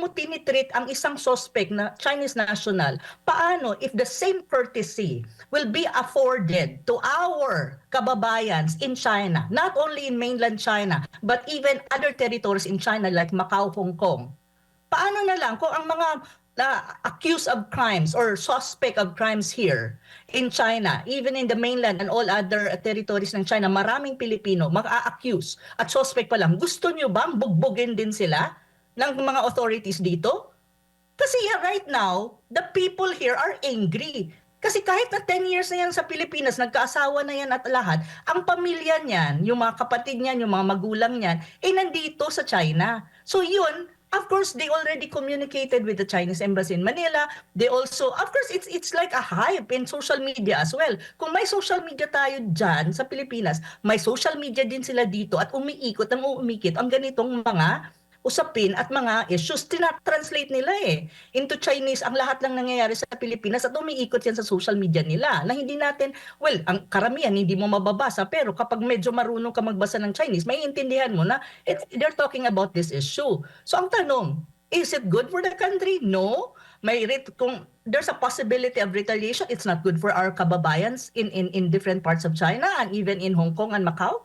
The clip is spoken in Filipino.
mo tinitreat ang isang suspect na Chinese national, paano if the same courtesy will be afforded to our kababayans in China, not only in mainland China, but even other territories in China like Macau, Hong Kong? Paano na lang kung ang mga accused of crimes or suspect of crimes here in China, even in the mainland and all other territories ng China, maraming Pilipino mag-a-accuse at suspect pa lang. Gusto nyo bang bugbugin din sila ng mga authorities dito? Kasi right now, the people here are angry. Kasi kahit na 10 years na yan sa Pilipinas, nagkaasawa na yan at lahat, ang pamilya niyan, yung mga kapatid niyan, yung mga magulang niyan, nandito sa China. So yun, of course, they already communicated with the Chinese embassy in Manila. They also, of course, it's like a hype in social media as well. Kung may social media tayo dyan sa Pilipinas, may social media din sila dito at umiikot ang uumikit ang ganitong mga usapin at mga issues, tinatranslate nila into Chinese ang lahat lang nangyayari sa Pilipinas at umiikot yan sa social media nila na hindi natin, well, ang karamihan hindi mo mababasa pero kapag medyo marunong ka magbasa ng Chinese, may intindihan mo na they're talking about this issue. So ang tanong, is it good for the country? No. Kung there's a possibility of retaliation, it's not good for our kababayans in different parts of China and even in Hong Kong and Macau.